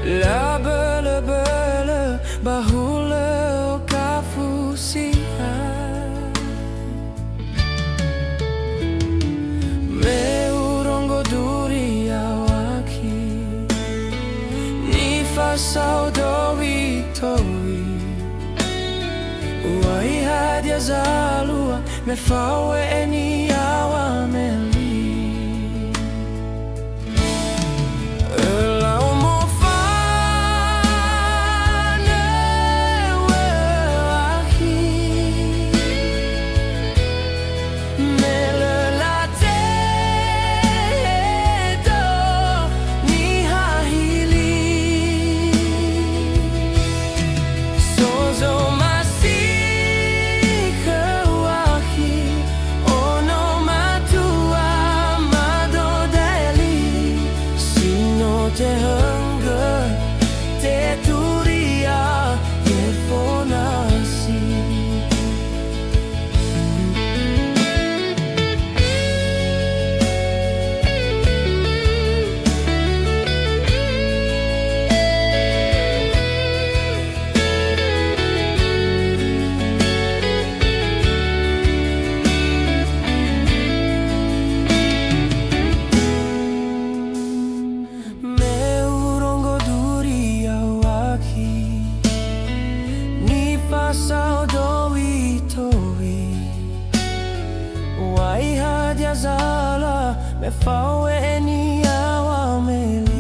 La bele bele bahule o kafusia me urongo duri awaki ni fasau dowi towi uai hadia zalua me fawe eni awa meli Zala me fawe eni awa meli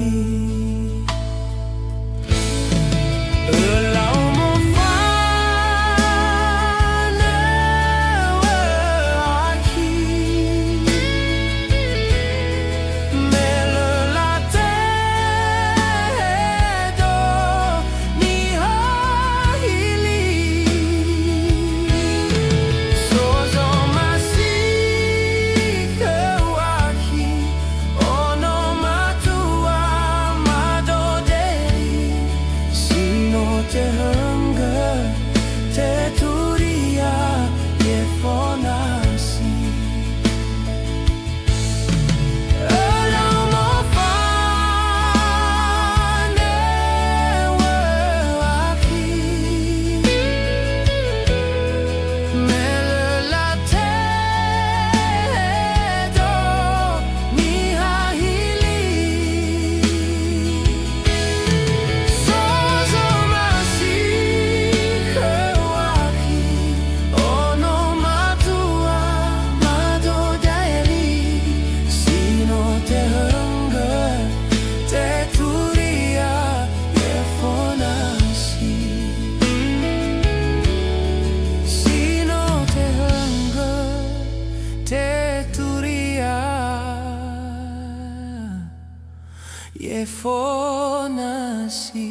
Fonasi.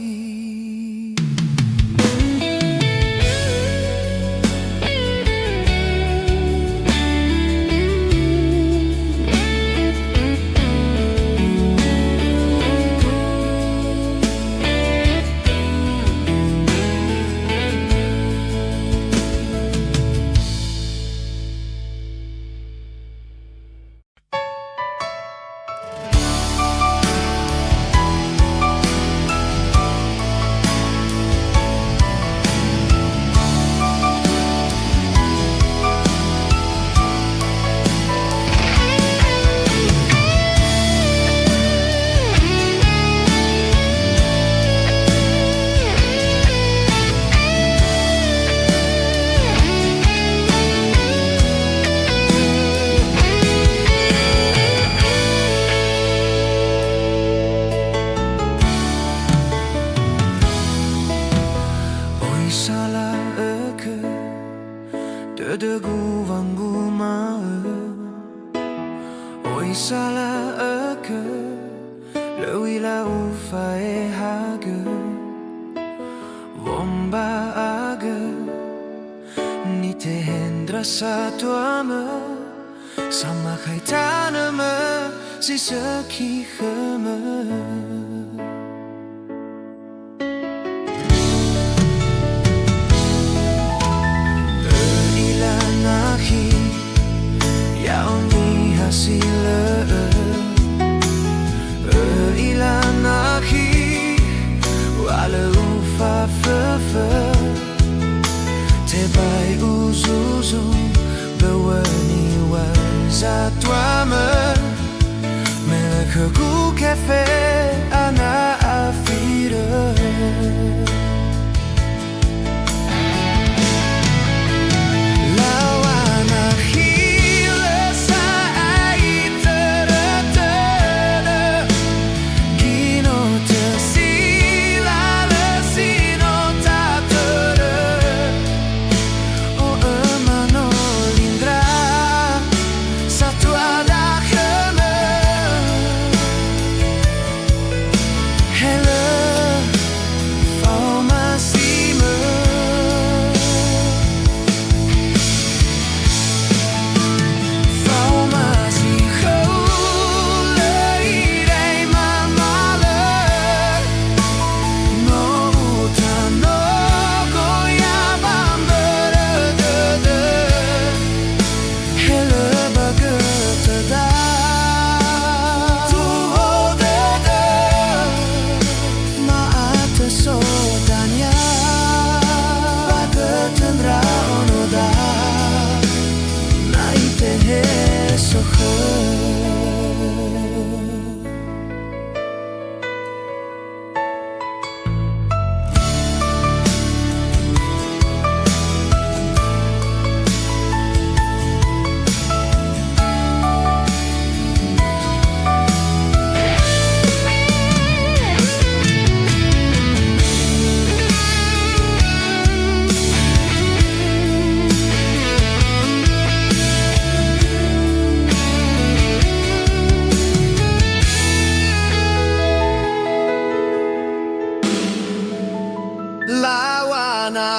Dedegu vanggu ma oi sala ake lewi la ufae hage vomba age ni te hendra satu ame sama kaitana me si seki kheme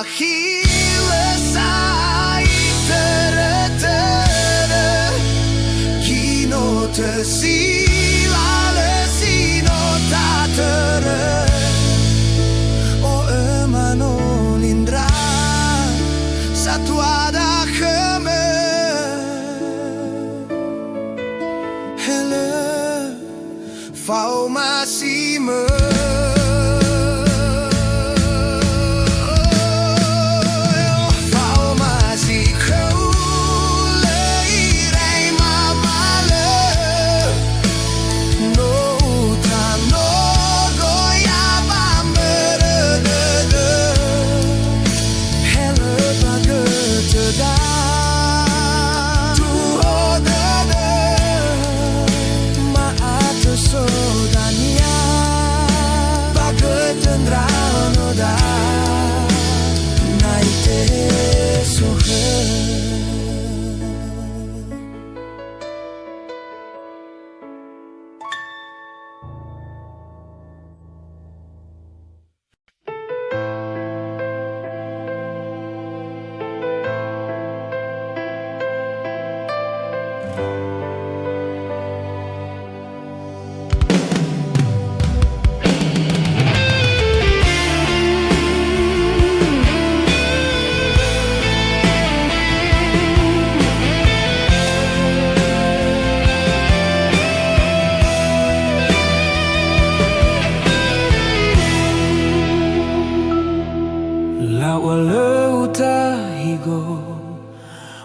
selesai tertera kino tersila lesino tak tera o emano lindra satu ada keme hele fau masih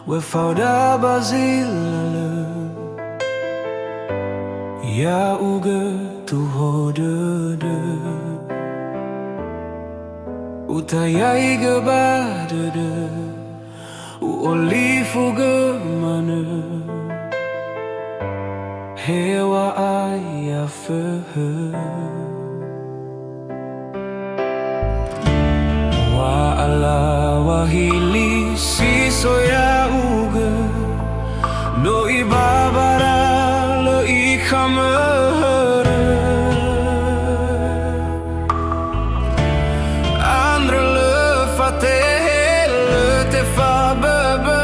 we fauda bazilale ya uge tu hodede utayai gebadede u olifu gemane hewa aya fehe wa ala wahili si soya uge no ibabara lo ikhamere andre le fateh le tefa bebe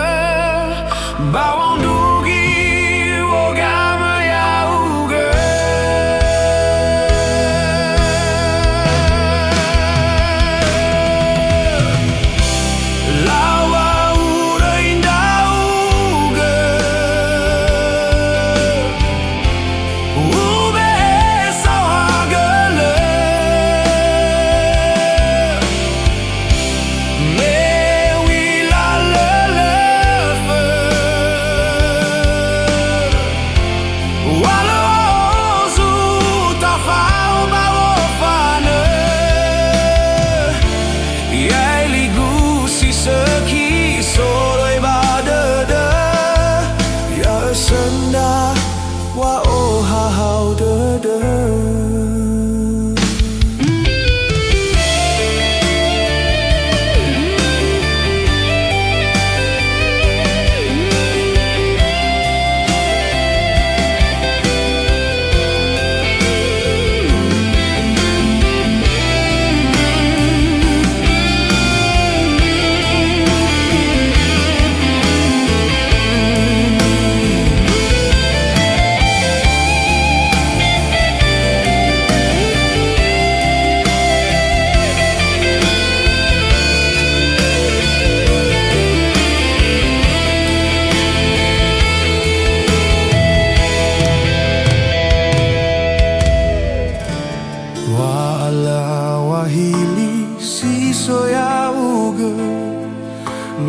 bawandugi wogama ya uge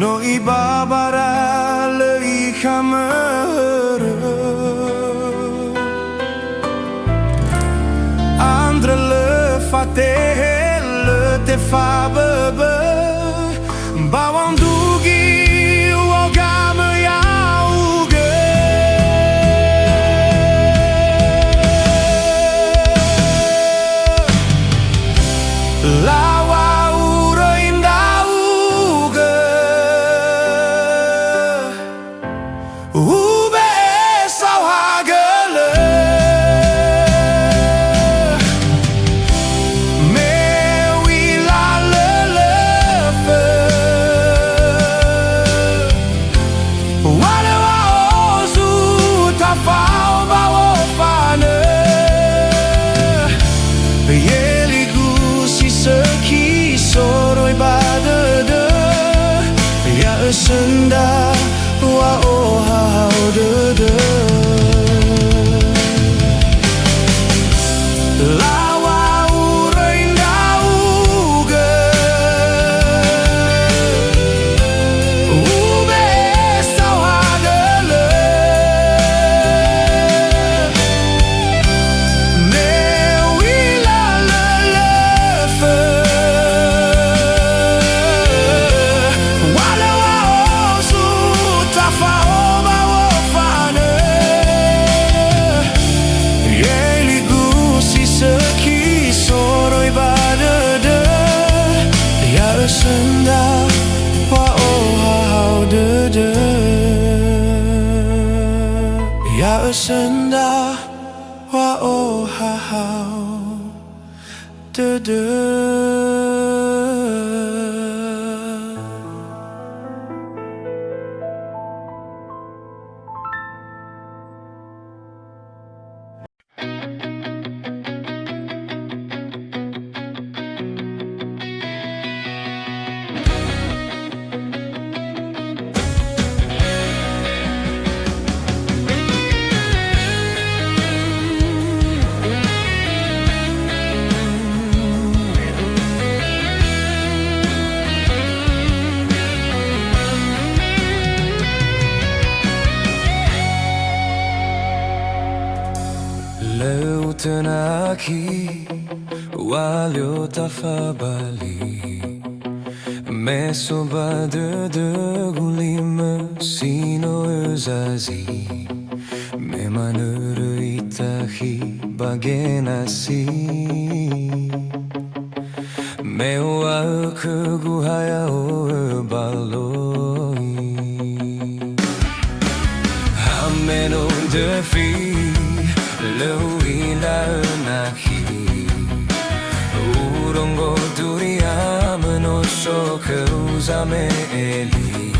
no ibabara le ikhamere andre le fateh le tefa bebe bawandugi wogama ya uge lawa uro indah uge ube sawagele me wi la le fe senda wa oh ha hao de de. Lautan aki walio tafabali Mesoba de gulima sino uzazi Memanuru itahi bagenasi Mewa keguhaya o baloi Hameno defi Leuila nahi Urongo duria menoso keuzame eli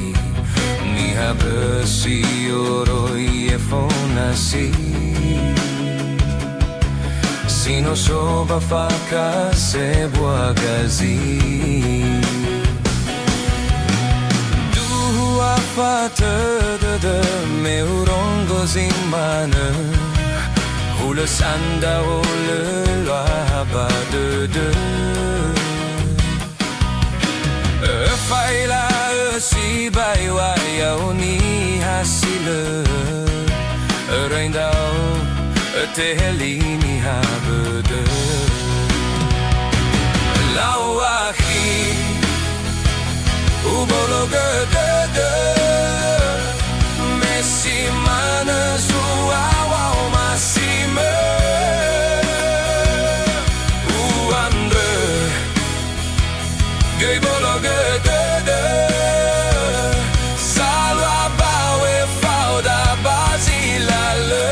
Niha besi oro iefonasi Sino soba faka sebuah gazi Dua fata de meurongo zimana Hula sanda ole loa de Faila si bai wa yau ni hasile Reindau te helini habede Lauahi ubolo de Messi mana sua wow masime Uandre Gay bolo de Salwa bawe fauda basilale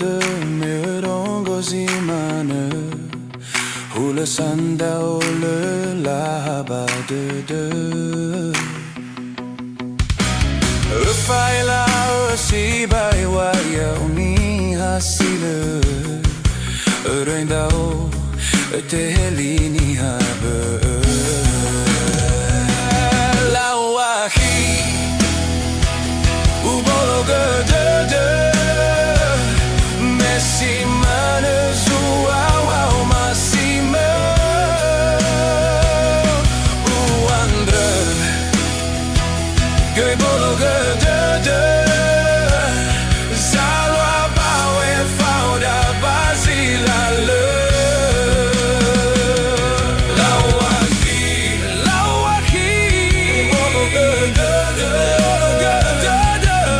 de meurongo zimane Hula sanda ole laba de Faila si bai wa uni hasile Reindau te helini habe Lauahi ubolo de Messi mana sua wow masime Uandre Gay bolo de Salwa bawe fauda basilale Lauahi bolo de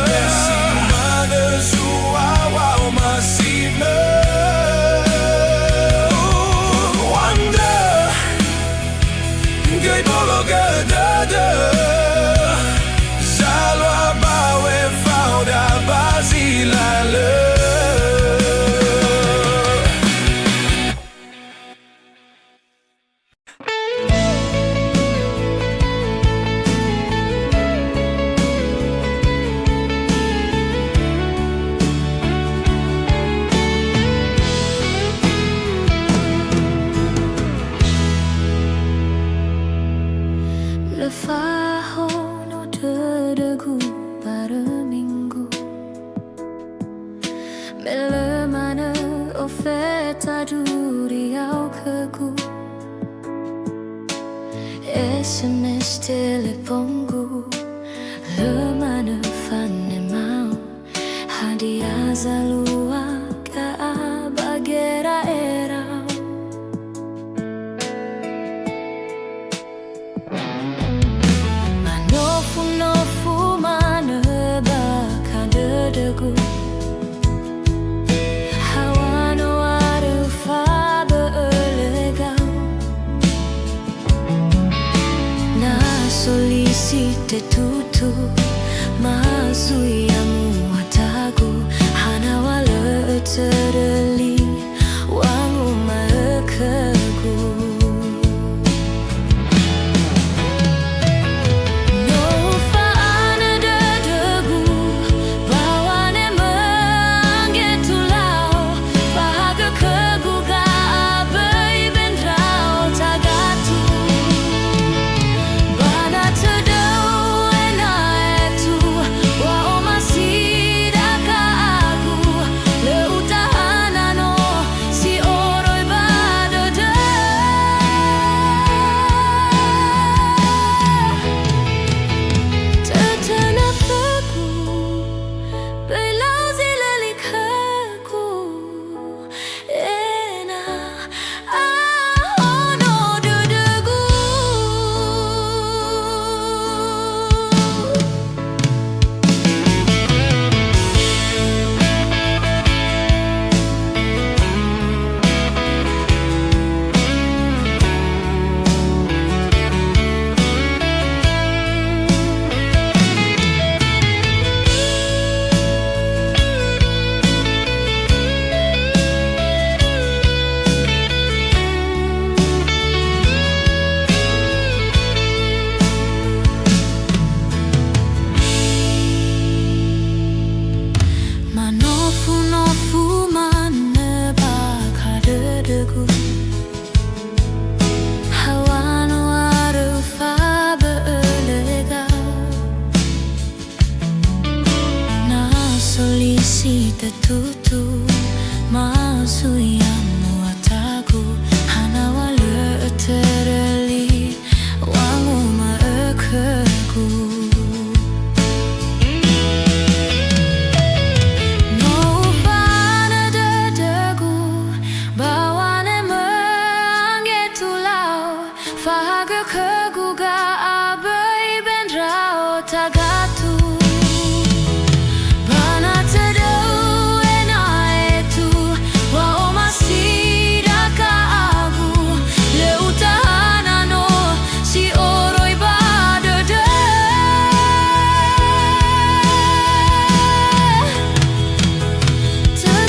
Messi mana sua wow masime Gay bolo de Salwa bawe fauda basilale Lefaho no terdegu pada minggu Mele mana oferta duriau keku SMS teleponku zalua ka bagera era manofu nofu mana bakanda degu hawano arufa belegau na solicite tutu masuyamu watagu hana wala tereli wangu makagu no faana dadagu bawane mangetulau bahaga kagu ga abai bendrau tagatu bana tadau ena etu wa omasida ka aku leutahana no si oroi badada tatanafaku belau zilalikaku ena ahono dadagu manofu nofu mana bakada degu hawano arufa belegau na solicita tutu masuyamu watagu hana wala tereli wangu makagu no faana dadagu bawane mangetulau fahaga kagu ga abai bendrau tagatu bana tadau ena etu wa omasida ka aku leutahana no si oroi badada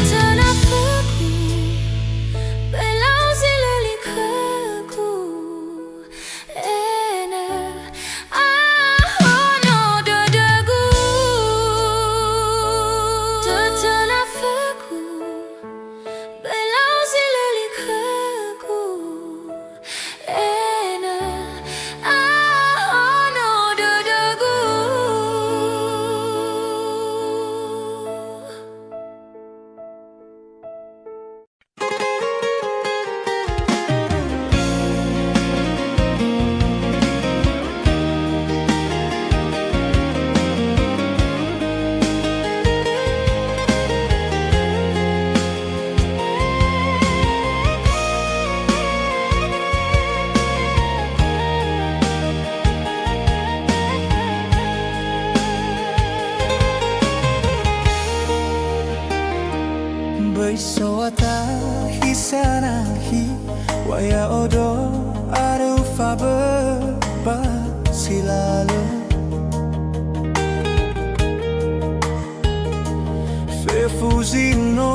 tatanafaku belau zilalikaku ena ahono dadagu tatanafaku belau zilalikaku ena ahono dadagu Besoata hisanahi waya odo arufa beba silalu fefuzino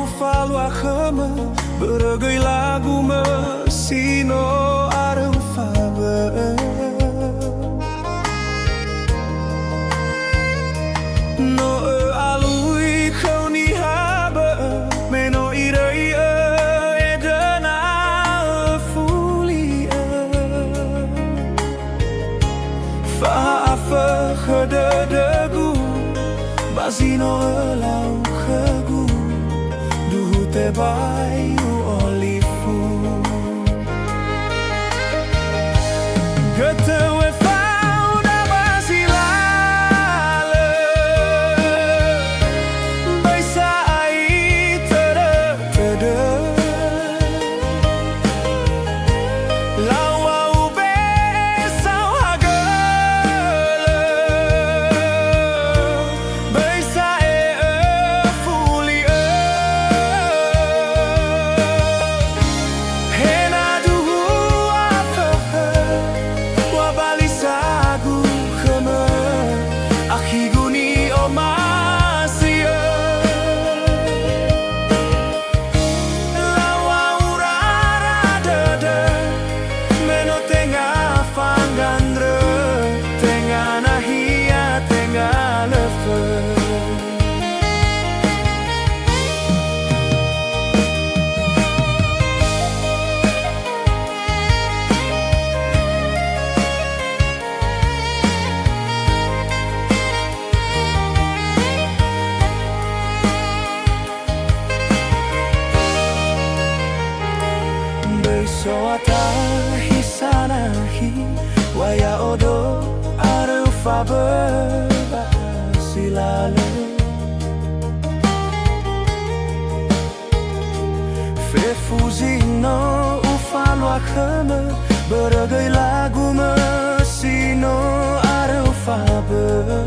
ufalo akama beragay lagu mesino arufa no alui kau ni haba meno irai edana fulia fa afa khadadagu basino elau khagu duhu te bayu olifu Getewe fauda basilale Baisa Soata hisanahi waya odo arufa berbasilale Fefuzino ufalo akheme berbagai lagu mesino arufa ber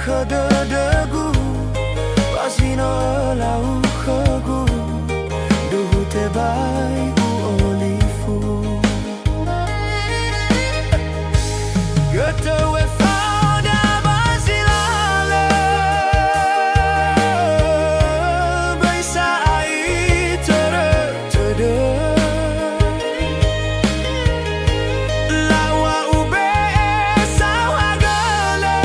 Kededegu pasino lau khegu duhu te bai u olifu Goto we fauda basilale Beisa ai tere tede Lawa ube sawagale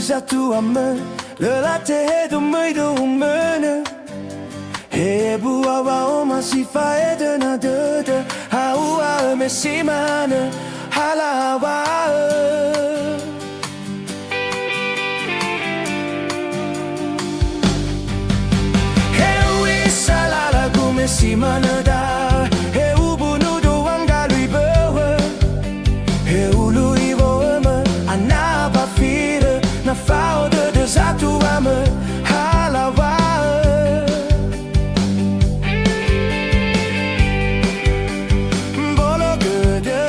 Satu ame lelate do meio do humana He bua wa o masifa edena de haua me simana halawa He wi salala gu me simana da he ubunu do wangalui bewe he ului voema anaba fira na falda de satu ame halawa Bolo gede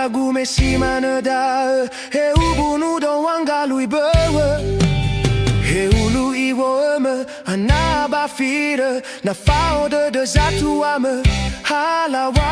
lagu mesi mana dah Heu bunu doang galui bawa Heu lu iwo me anaba fira Na fao de zatu ame halawa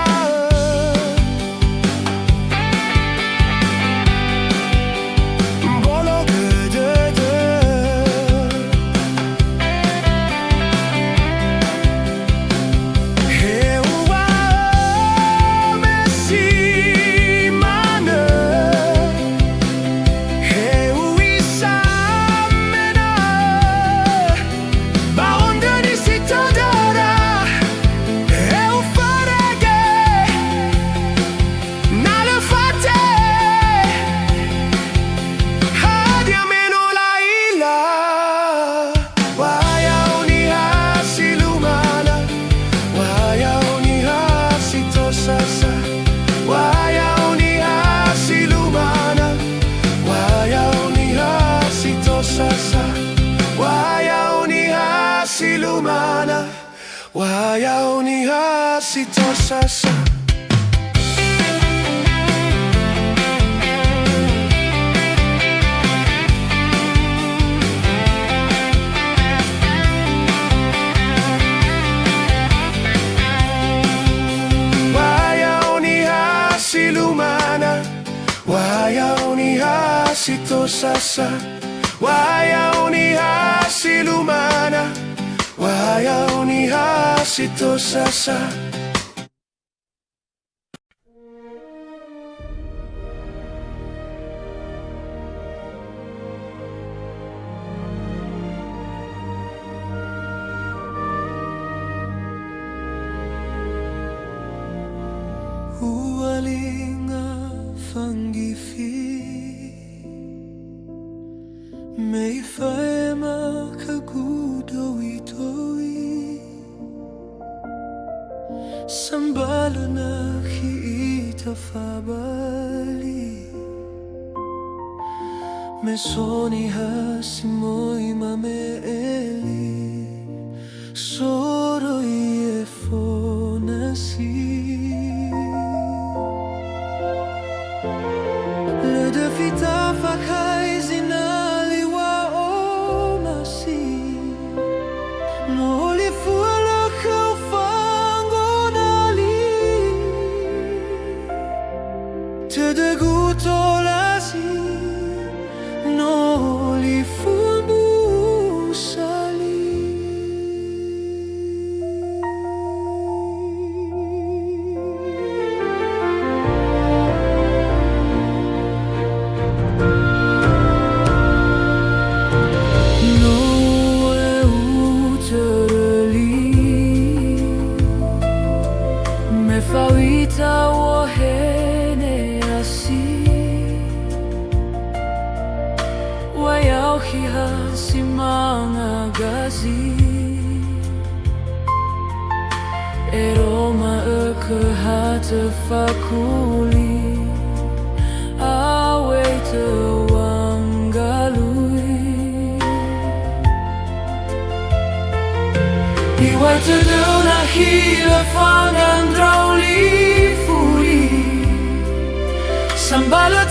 Wayao ni hasito sasa Wayao ni hasilumana Wayao ni hasito sasa Wayao ni hasilumana Wayao ni hasito sasa Hualinga fangifi Meifema kagudo itoi Sambalo na hiita fabali Mesoni hasimoi mameeli Soro iefonasi Le de fita fakai zinali wa omasi No li fuala kau fango nali Te deguto lasi No li fundu sali Fawita wohene asi Wayao hiha simanga gazi Eroma hate fakuli Awe te wangalui Iwai te dona hila fangan drauli furi Sambala